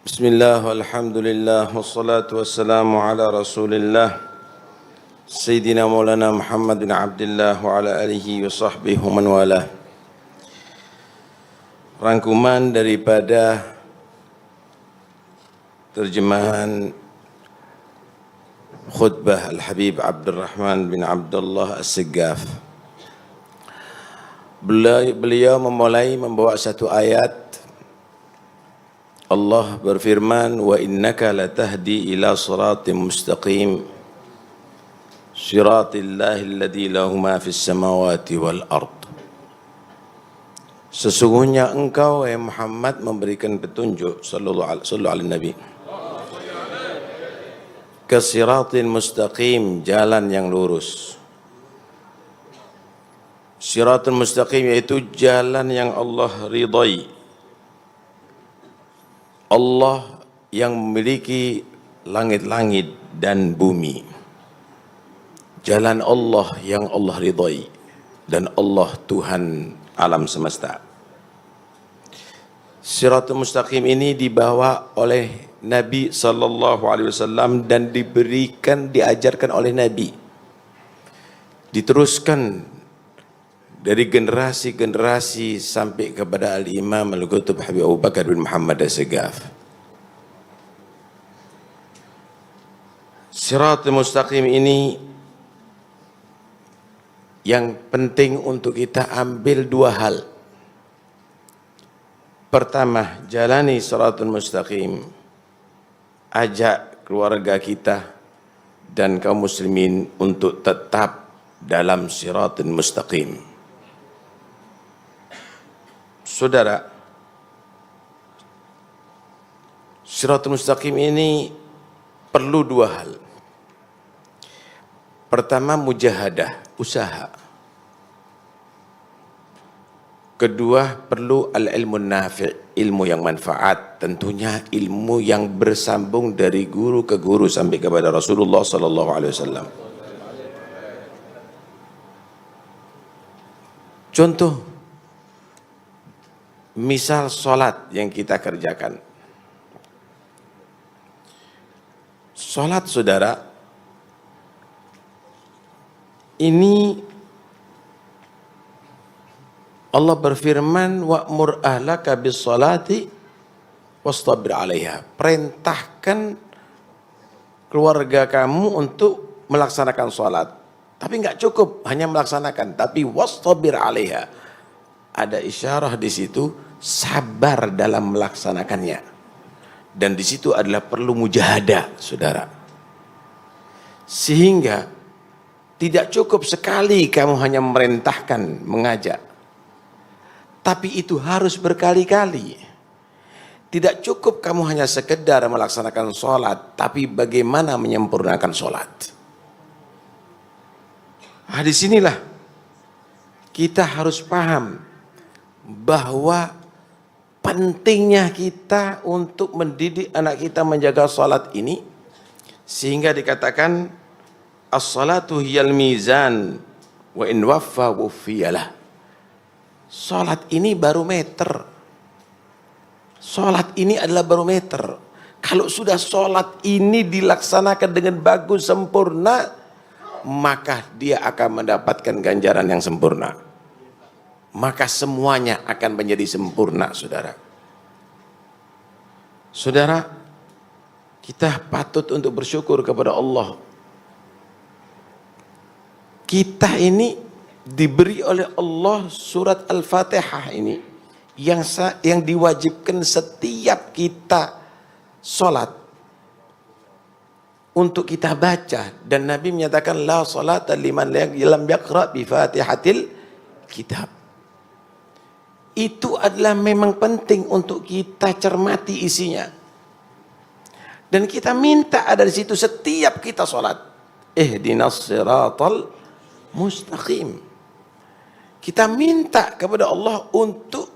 Bismillah, walhamdulillah, wassalatu wassalamu ala rasulillah Sayyidina Maulana Muhammad bin Abdullah wa ala alihi wa sahbihi wa man walah. Rangkuman daripada terjemahan khutbah Al-Habib Abdurrahman bin Abdullah As-Siggaf. Beliau memulai membawa satu ayat. Allah berfirman, wa innaka latahdi ila siratim mustaqim siratillahi alladzi lahu ma fis samawati wal ard. Sesungguhnya engkau wahai Muhammad memberikan petunjuk sallallahu alaihi nabi ke siratin mustaqim, jalan yang lurus. Siratul mustaqim yaitu jalan yang Allah ridai, Allah yang memiliki langit-langit dan bumi. Jalan Allah yang Allah ridhai, dan Allah Tuhan alam semesta. Siratul mustaqim ini dibawa oleh Nabi sallallahu alaihi wasallam dan diajarkan oleh Nabi. Diteruskan dari generasi-generasi sampai kepada Al-Imam Al-Qutub Habib Abu Bakar bin Muhammad As-Siggaf. Siratul mustaqim ini yang penting untuk kita ambil dua hal. Pertama, jalani siratul mustaqim. Ajak keluarga kita dan kaum muslimin untuk tetap dalam siratul mustaqim. Saudara, siratul mustaqim ini perlu dua hal. Pertama, mujahadah, usaha. Kedua, perlu al-ilmu nafi', ilmu yang manfaat. Tentunya ilmu yang bersambung dari guru ke guru sampai kepada Rasulullah sallallahu alaihi wasallam. Contoh, misal sholat yang kita kerjakan. Sholat, saudara, ini Allah berfirman, wa'mur ahlaka bis sholati wastabir 'alaiha. Perintahkan keluarga kamu untuk melaksanakan sholat. Tapi enggak cukup hanya melaksanakan, tapi wastabir 'alaiha. Ada isyarah di situ, sabar dalam melaksanakannya. Dan di situ adalah perlu mujahadah, saudara. Sehingga tidak cukup sekali kamu hanya memerintahkan, mengajak. Tapi itu harus berkali-kali. Tidak cukup kamu hanya sekedar melaksanakan sholat, tapi bagaimana menyempurnakan sholat. Di sinilah kita harus paham bahwa pentingnya kita untuk mendidik anak kita menjaga salat ini, sehingga dikatakan as-salatu hiyal mizan wa in waffa wuffiyalah. Salat ini barometer. Salat ini adalah barometer. Kalau sudah salat ini dilaksanakan dengan bagus, sempurna, maka dia akan mendapatkan ganjaran yang sempurna. Maka semuanya akan menjadi sempurna, saudara. Saudara, kita patut untuk bersyukur kepada Allah. Kita ini diberi oleh Allah surat Al-Fatihah ini yang diwajibkan setiap kita sholat untuk kita baca. Dan Nabi menyatakan la salata liman lam yaqra bi Fatihatil kitab. Itu adalah memang penting untuk kita cermati isinya. Dan kita minta ada di situ setiap kita sholat. Ihdinas siratal mustaqim. Kita minta kepada Allah untuk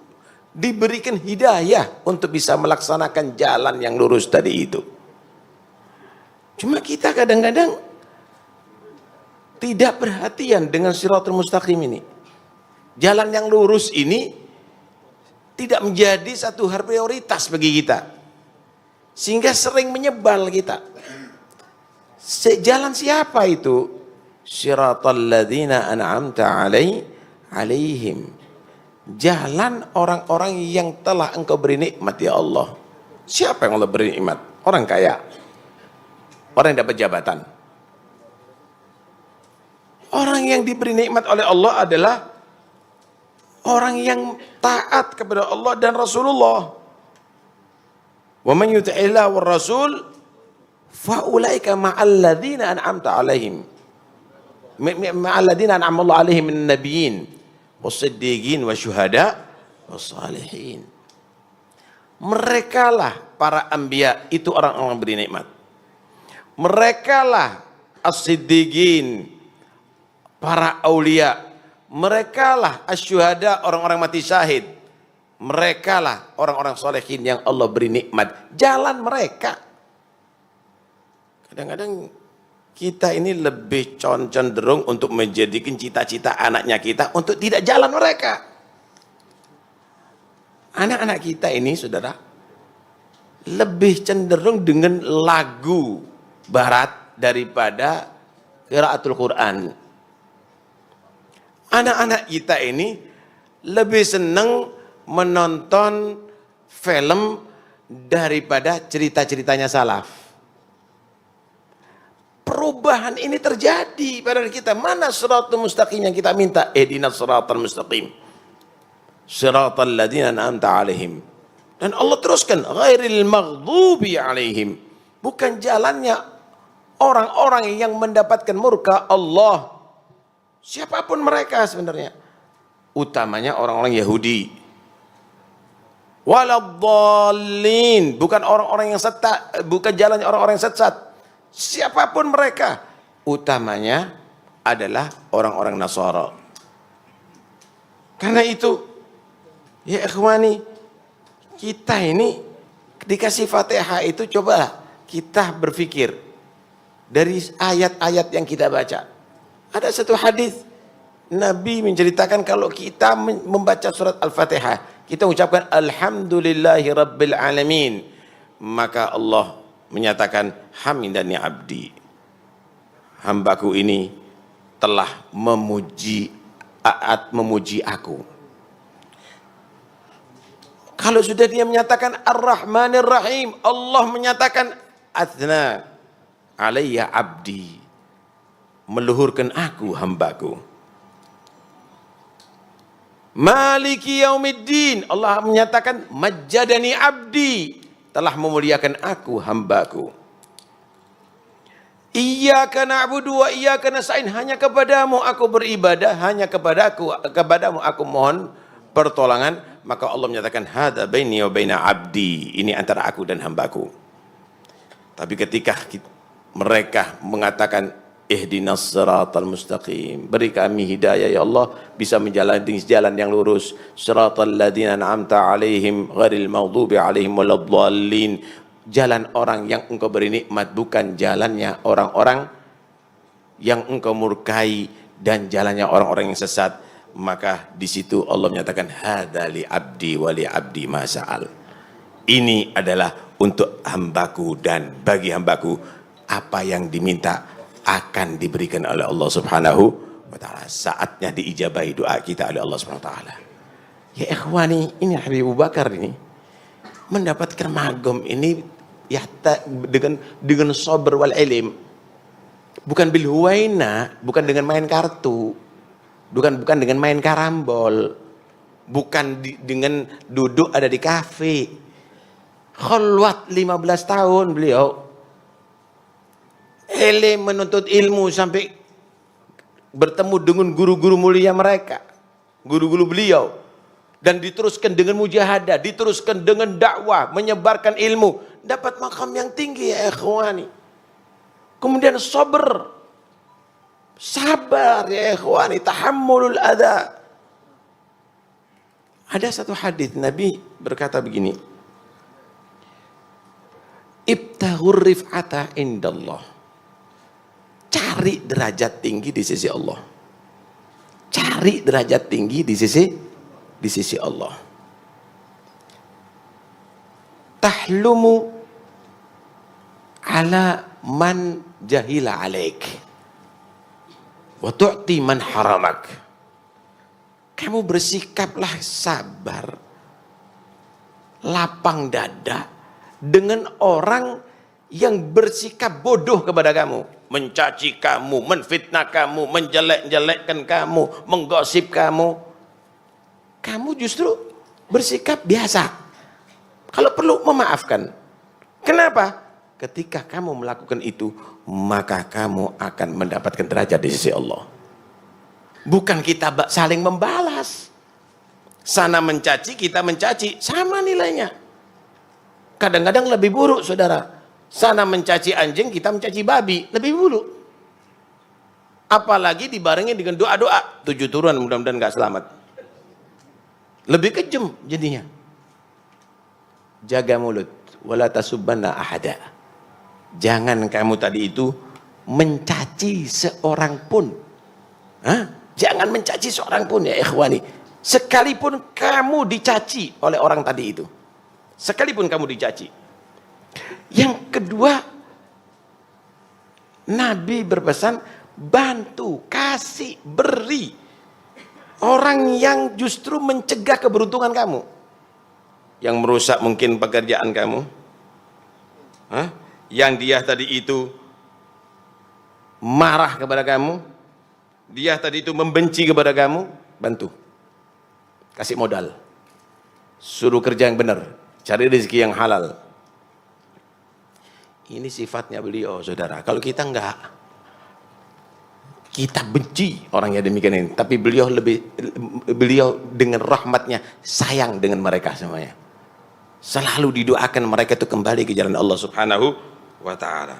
diberikan hidayah untuk bisa melaksanakan jalan yang lurus tadi itu. Cuma kita kadang-kadang tidak perhatian dengan siratal mustaqim ini. Jalan yang lurus ini tidak menjadi satu hal prioritas bagi kita. Sehingga sering menyebal kita. Jalan siapa itu? Siratal ladzina an'amta alaihim. Jalan orang-orang yang telah engkau beri nikmat ya Allah. Siapa yang Allah beri nikmat? Orang kaya. Orang yang dapat jabatan. Orang yang diberi nikmat oleh Allah adalah orang yang taat kepada Allah dan Rasulullah. Wa man yuti'illah war rasul fa ulaika ma'al ladzina an'amta alaihim. Ma'al ladzina an'ama Allah alaihim minan nabiyyin was-siddiqin wasyuhada was-salihin. Merekalah para anbiya, itu orang-orang beri nikmat. Merekalah as-siddiqin, para aulia. Merekalah asyuhada, orang-orang mati syahid. Merekalah orang-orang solehin yang Allah beri nikmat. Jalan mereka. Kadang-kadang kita ini lebih cenderung untuk menjadikan cita-cita anaknya kita untuk tidak jalan mereka. Anak-anak kita ini, saudara, lebih cenderung dengan lagu barat daripada qiraatul Quran. Anak-anak kita ini lebih senang menonton film daripada cerita-ceritanya salaf. Perubahan ini terjadi pada kita. Mana siratal mustaqim yang kita minta? Ihdinas siratal mustaqim. Siratal ladzina an'amta alaihim. Dan Allah teruskan, ghairil maghdubi alaihim. Bukan jalannya orang-orang yang mendapatkan murka Allah. Siapapun mereka sebenarnya. Utamanya orang-orang Yahudi. Waladhdallin, bukan orang-orang yang sesat, bukan jalannya orang-orang yang sesat. Siapapun mereka, utamanya adalah orang-orang Nasara. Karena itu, ya ikhwani, kita ini dikasih Fatihah itu, cobalah kita berpikir dari ayat-ayat yang kita baca. Ada satu hadis Nabi menceritakan kalau kita membaca surat Al-Fatihah, kita ucapkan Alhamdulillahi Rabbil Alamin, maka Allah menyatakan hamidani abdi, hambaku ini telah memuji aku. Kalau sudah dia menyatakan Ar-Rahmanir Rahim, Allah menyatakan athna alayya abdi, meluhurkan aku hambaku. Maliki yaumiddin, Allah menyatakan majjadani abdi, telah memuliakan aku hambaku. Iyyaka na'budu wa iyyaka nasta'in, hanya kepadamu aku beribadah, hanya kepadamu aku mohon pertolongan. Maka Allah menyatakan hadza baini wa baina abdi, ini antara aku dan hambaku. Tapi ketika mereka mengatakan ihdinas siratal mustaqim, beri kami hidayah ya Allah, bisa menjalani jalan yang lurus, siratal ladzina an'amta alaihim ghairil maghdubi alaihim waladdallin, jalan orang yang engkau beri nikmat, bukan jalannya orang-orang yang engkau murkai dan jalannya orang-orang yang sesat. Maka di situ Allah menyatakan hadza li abdi wa li abdi ma sa'al, ini adalah untuk hambaku dan bagi hambaku apa yang diminta akan diberikan oleh Allah Subhanahu wa taala. Saatnya diijabahi doa kita oleh Allah Subhanahu wa taala. Ya ikhwani, ini Habib Abu Bakar ini mendapatkan magom ini ya dengan sabar wal ilm. Bukan bil huwaina, bukan dengan main kartu. Bukan dengan main karambol. Bukan dengan duduk ada di kafe. Khalwat 15 tahun beliau. Menuntut ilmu sampai bertemu dengan guru-guru mulia mereka, guru-guru beliau, dan diteruskan dengan mujahadah, diteruskan dengan dakwah, menyebarkan ilmu, dapat makam yang tinggi ya ikhwani. Kemudian sabar ya ikhwani, tahammulul adha. Ada satu hadis Nabi berkata begini, ibtaghur rif'ata indallah, cari derajat tinggi di sisi Allah. Cari derajat tinggi di sisi Allah. Tahlumu ala man jahila alaik wa tu'ti man haramak. Kamu bersikaplah sabar, lapang dada dengan orang yang bersikap bodoh kepada kamu, mencaci kamu, menfitnah kamu, menjelek-jelekkan kamu, menggosip kamu. Kamu justru bersikap biasa. Kalau perlu memaafkan. Kenapa? Ketika kamu melakukan itu, maka kamu akan mendapatkan derajat di sisi Allah. Bukan kita saling membalas. Sana mencaci, kita mencaci, sama nilainya. Kadang-kadang lebih buruk, saudara. Sana mencaci anjing, kita mencaci babi, lebih buruk. Apalagi dibarengi dengan doa-doa, 7 turunan mudah-mudahan gak selamat. Lebih kejam jadinya. Jaga mulut, wala tasubbanna ahada. Jangan kamu tadi itu mencaci seorang pun. Jangan mencaci seorang pun ya ikhwani. Sekalipun kamu dicaci oleh orang tadi itu. Sekalipun kamu dicaci. Yang kedua, Nabi berpesan, bantu, kasih, beri. Orang yang justru mencegah keberuntungan kamu. Yang merusak mungkin pekerjaan kamu. Yang dia tadi itu marah kepada kamu. Dia tadi itu membenci kepada kamu. Bantu. Kasih modal. Suruh kerja yang benar. Cari rezeki yang halal. Ini sifatnya beliau, saudara. Kalau kita enggak, kita benci orang yang demikian ini. Tapi beliau dengan rahmatnya sayang dengan mereka semuanya. Selalu didoakan mereka itu kembali ke jalan Allah Subhanahu wa ta'ala.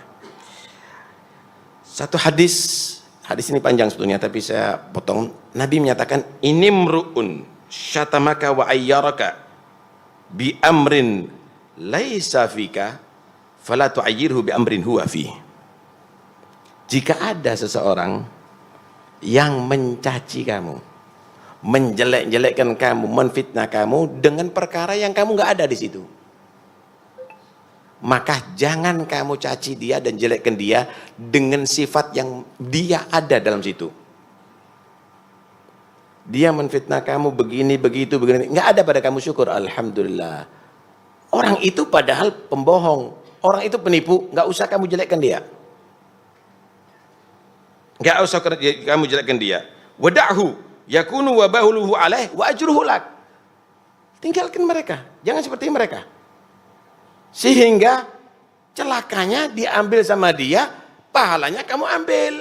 Satu hadis ini panjang sebetulnya, tapi saya potong. Nabi menyatakan, ini mru'un syatamaka wa ayyaraka bi amrin laisa fika fala tu'ayyirhu bi amrin huwa fi. Jika ada seseorang yang mencaci kamu, menjelek-jelekkan kamu, menfitnah kamu dengan perkara yang kamu nggak ada di situ, maka jangan kamu caci dia dan jelekkan dia dengan sifat yang dia ada dalam situ. Dia menfitnah kamu begini, begitu, begini, nggak ada pada kamu, syukur, alhamdulillah. Orang itu padahal pembohong, orang itu penipu, nggak usah kamu jelekkan dia. Nggak usah kamu jelekkan dia. Wada'hu yakunu wabahuluhu alaih wa ajruhu lak. Tinggalkan mereka, jangan seperti mereka. Sehingga celakanya diambil sama dia, pahalanya kamu ambil.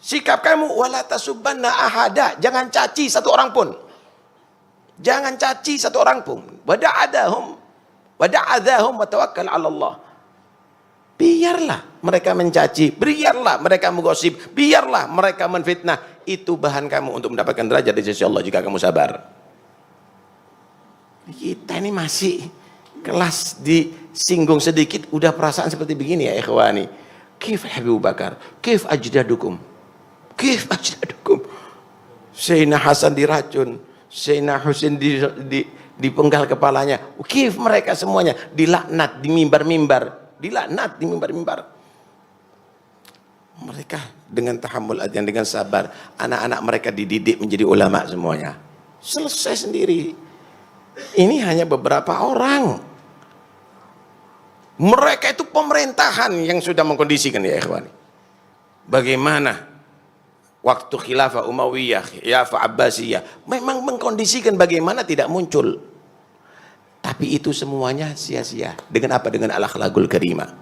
Sikap kamu, wala tasubbanna ahada, jangan caci satu orang pun. Jangan caci satu orang pun. Wada'adahum wa tawakkal 'ala Allah. Biarlah mereka mencaci, biarlah mereka menggosip, biarlah mereka menfitnah. Itu bahan kamu untuk mendapatkan derajat di sisi Allah jika kamu sabar. Kita ini masih kelas disinggung sedikit udah perasaan seperti begini ya ikhwani. Kif Abu Bakar, kif ajdadukum, kif ajdadukum. Sayyidina Hasan diracun, Sayyidina Husain dipenggal kepalanya. Kif mereka semuanya dilaknat di mimbar-mimbar. Dilaknat di mimbar-mimbar. Mereka dengan tahammul adyan, dengan sabar, anak-anak mereka dididik menjadi ulama semuanya. Selesai sendiri. Ini hanya beberapa orang. Mereka itu pemerintahan yang sudah mengkondisikan ya ikhwani. Bagaimana waktu khilafah Umayyah, khilafah Abbasiyah memang mengkondisikan bagaimana tidak muncul. Tapi itu semuanya sia-sia. Dengan apa? Dengan al-akhlaqul karimah.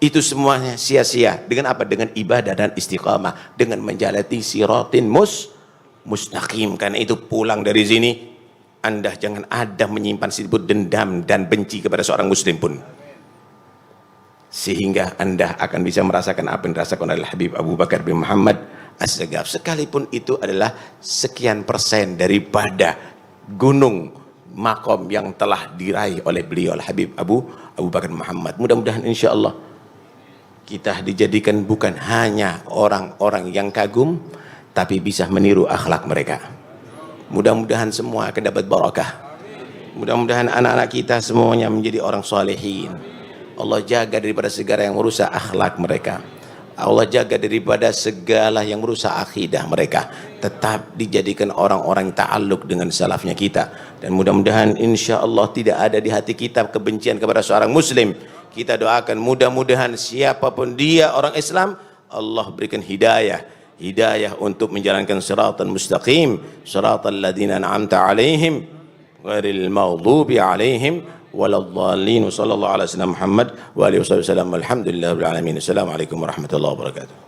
Itu semuanya sia-sia. Dengan apa? Dengan ibadah dan istiqamah. Dengan menjalati siratin mustaqim. Karena itu pulang dari sini, Anda jangan ada menyimpan sedikit dendam dan benci kepada seorang muslim pun. Sehingga Anda akan bisa merasakan apa yang dirasakan oleh Habib Abu Bakar bin Muhammad As-Sagaf. Sekalipun itu adalah sekian persen daripada gunung makom yang telah diraih oleh beliau Habib Abu Bakar Muhammad. Mudah-mudahan insya Allah kita dijadikan bukan hanya orang-orang yang kagum, tapi bisa meniru akhlak mereka. Mudah-mudahan semua akan dapat barakah. Mudah-mudahan anak-anak kita semuanya menjadi orang salihin, Allah jaga daripada segala yang merusak akhlak mereka. Allah jaga daripada segala yang merusak akidah mereka. Tetap dijadikan orang-orang ta'alluq dengan salafnya kita. Dan mudah-mudahan insya Allah tidak ada di hati kita kebencian kepada seorang muslim. Kita doakan mudah-mudahan siapapun dia orang Islam, Allah berikan hidayah untuk menjalankan siratan mustaqim, siratal ladzina an'amta alaihim ghairil maghdubi alaihim waladhdallin. Sallallahu alaihi wasallam Muhammad wa alihi wasallam. Alhamdulillahirabbil alamin. Assalamualaikum warahmatullahi wabarakatuh.